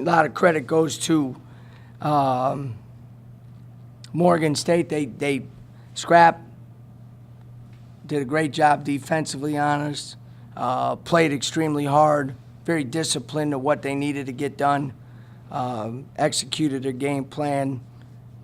lot of credit goes to Morgan State. They scrapped, did a great job defensively on us, played extremely hard, very disciplined of what they needed to get done, executed their game plan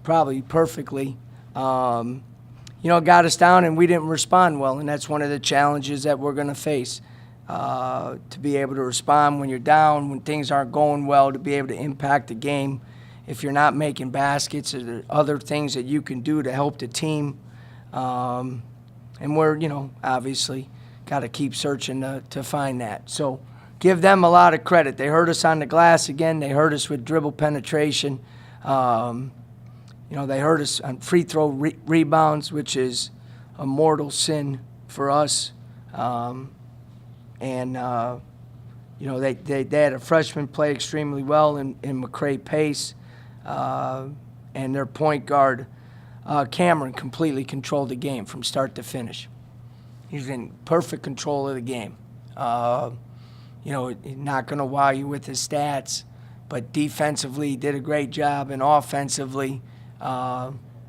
probably perfectly. Got us down and we didn't respond well, and that's one of the challenges that we're going to face. To be able to respond when you're down, when things aren't going well, to be able to impact the game. If you're not making baskets, or there are other things that you can do to help the team. And we're, obviously got to keep searching to find that. So give them a lot of credit. They hurt us on the glass again. They hurt us with dribble penetration. They hurt us on free throw rebounds, which is a mortal sin for us. They had a freshman play extremely well in McCray Pace, and their point guard, Cameron, completely controlled the game from start to finish. He's in perfect control of the game. Not going to wow you with his stats, but defensively he did a great job, and offensively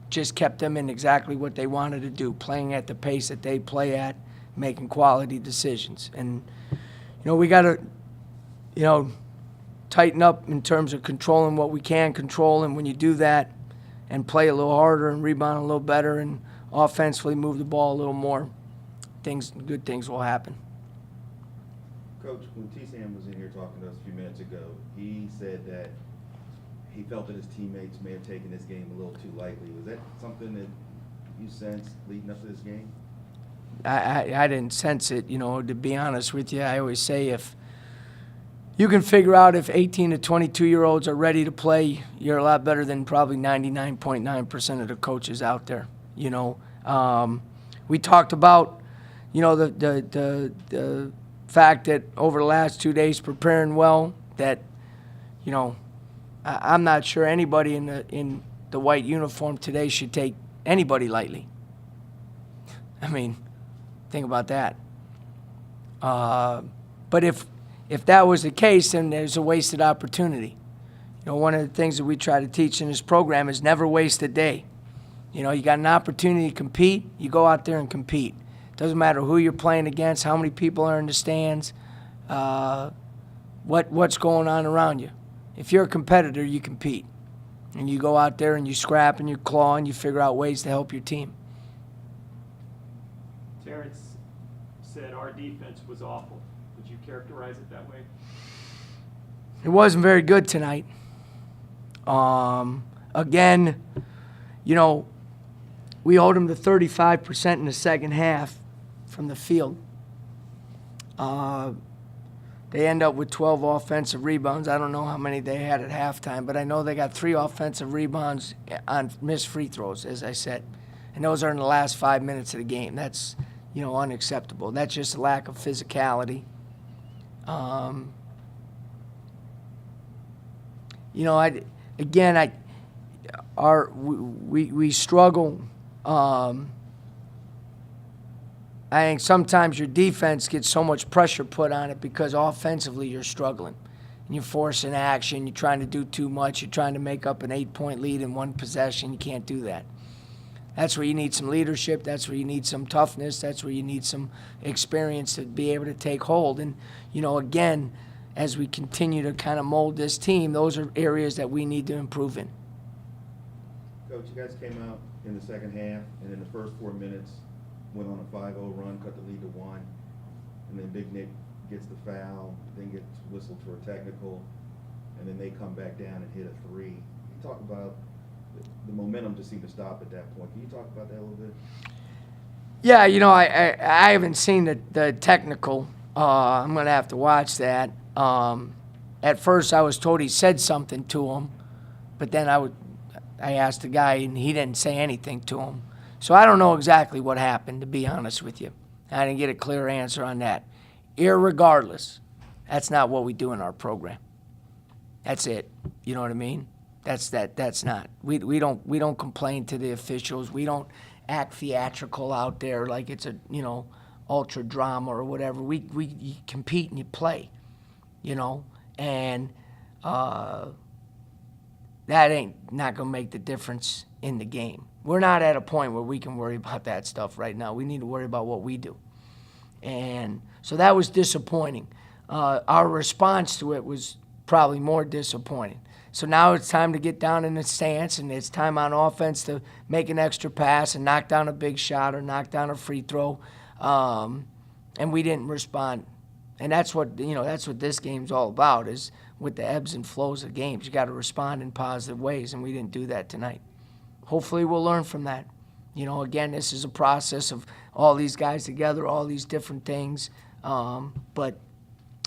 just kept them in exactly what they wanted to do, playing at the pace that they play at, making quality decisions. And, we got to, tighten up in terms of controlling what we can control. And when you do that and play a little harder and rebound a little better and offensively move the ball a little more, good things will happen. Coach, when T-Sam was in here talking to us a few minutes ago, he said that he felt that his teammates may have taken this game a little too lightly. Was that something that you sensed leading up to this game? I didn't sense it, to be honest with you. I always say if you can figure out if 18 to 22-year-olds are ready to play, you're a lot better than probably 99.9% of the coaches out there, We talked about, the fact that over the last 2 days preparing well, that, I'm not sure anybody in the white uniform today should take anybody lightly. I mean, think about that. But if that was the case, then there's a wasted opportunity. One of the things that we try to teach in this program is never waste a day. You got an opportunity to compete, you go out there and compete. Doesn't matter who you're playing against, how many people are in the stands, what's going on around you. If you're a competitor, you compete. And you go out there and you scrap and you claw and you figure out ways to help your team. Terrence said our defense was awful. Would you characterize it that way? It wasn't very good tonight. Again, we owed them to 35% in the second half from the field. They end up with 12 offensive rebounds. I don't know how many they had at halftime, but I know they got 3 offensive rebounds on missed free throws, as I said. And those are in the last 5 minutes of the game. That's, unacceptable. That's just a lack of physicality. We struggle. I think sometimes your defense gets so much pressure put on it because offensively you're struggling. And you're forcing action. You're trying to do too much. You're trying to make up an 8-point lead in one possession. You can't do that. That's where you need some leadership. That's where you need some toughness. That's where you need some experience to be able to take hold. And, again, as we continue to kind of mold this team, those are areas that we need to improve in. Coach, you guys came out in the second half, and in the first 4 minutes went on a 5-0 run, cut the lead to 1, and then Big Nick gets the foul, then gets whistled for a technical, and then they come back down and hit a 3. You talk about the momentum just seemed to stop at that point. Can you talk about that a little bit? Yeah, I haven't seen the technical. I'm going to have to watch that. At first I was told he said something to him, but then I asked the guy and he didn't say anything to him. So I don't know exactly what happened, to be honest with you. I didn't get a clear answer on that. Irregardless, that's not what we do in our program. That's it. You know what I mean? That's not. We don't complain to the officials. We don't act theatrical out there like it's a ultra drama or whatever. You compete and you play, and that ain't not going to make the difference in the game. We're not at a point where we can worry about that stuff right now. We need to worry about what we do. And so that was disappointing. Our response to it was probably more disappointing. So now it's time to get down in the stance, and it's time on offense to make an extra pass and knock down a big shot or knock down a free throw. And we didn't respond. And that's what this game's all about, is with the ebbs and flows of games. You got to respond in positive ways, and we didn't do that tonight. Hopefully we'll learn from that. Again, this is a process of all these guys together, all these different things. But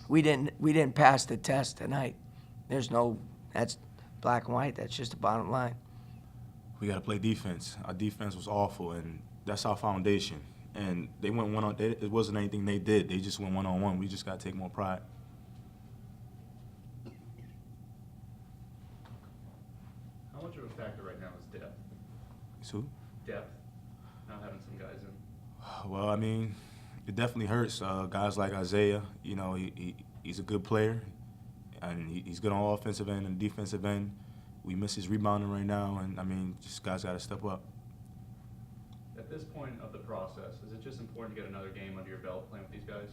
we didn't pass the test tonight. That's black and white. That's just the bottom line. We got to play defense. Our defense was awful, and that's our foundation. And they went one on. It wasn't anything they did. They just went one-on-one. We just got to take more pride. How much of a factor right now is depth? So, Depth, not having some guys in. well, I mean, it definitely hurts. Guys like Isaiah, he's a good player, and he's good on offensive end and defensive end. We miss his rebounding right now, and I mean, just guys got to step up. At this point of the process, is it just important to get another game under your belt playing with these guys?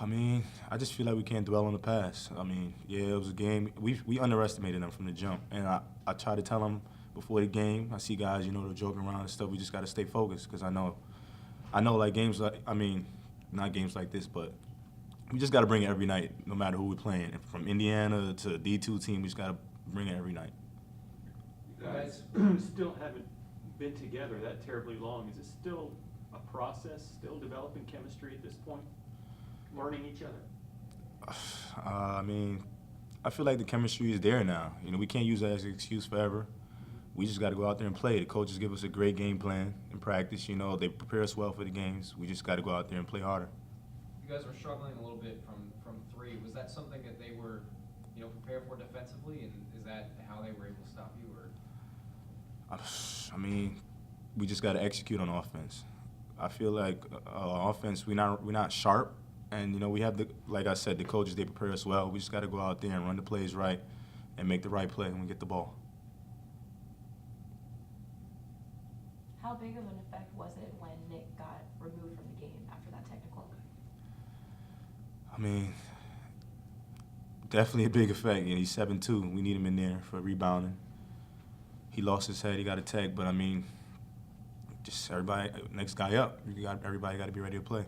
I mean, I just feel like we can't dwell on the past. I mean, yeah, it was a game. We underestimated them from the jump, and I try to tell them before the game. I see guys, they're joking around and stuff. We just got to stay focused, because I know like games like, not games like this, but we just got to bring it every night, no matter who we're playing. And from Indiana to a D2 team, we just got to bring it every night. You guys still haven't been together that terribly long. Is it still a process, still developing chemistry at this point? Learning each other? I mean, I feel like the chemistry is there now. We can't use that as an excuse forever. We just got to go out there and play. The coaches give us a great game plan in practice. They prepare us well for the games. We just got to go out there and play harder. You guys were struggling a little bit from three. Was that something that they were, prepared for defensively, and is that how they were able to stop you? Or I mean, we just got to execute on offense. I feel like offense, we're not sharp, and we have like I said, the coaches, they prepare us well. We just got to go out there and run the plays right, and make the right play when we get the ball. How big of an effect was it when Nick got removed from the game after that technical? I mean, definitely a big effect. He's 7'2". We need him in there for rebounding. He lost his head. He got a tech, but I mean, just everybody, next guy up. Everybody got to be ready to play.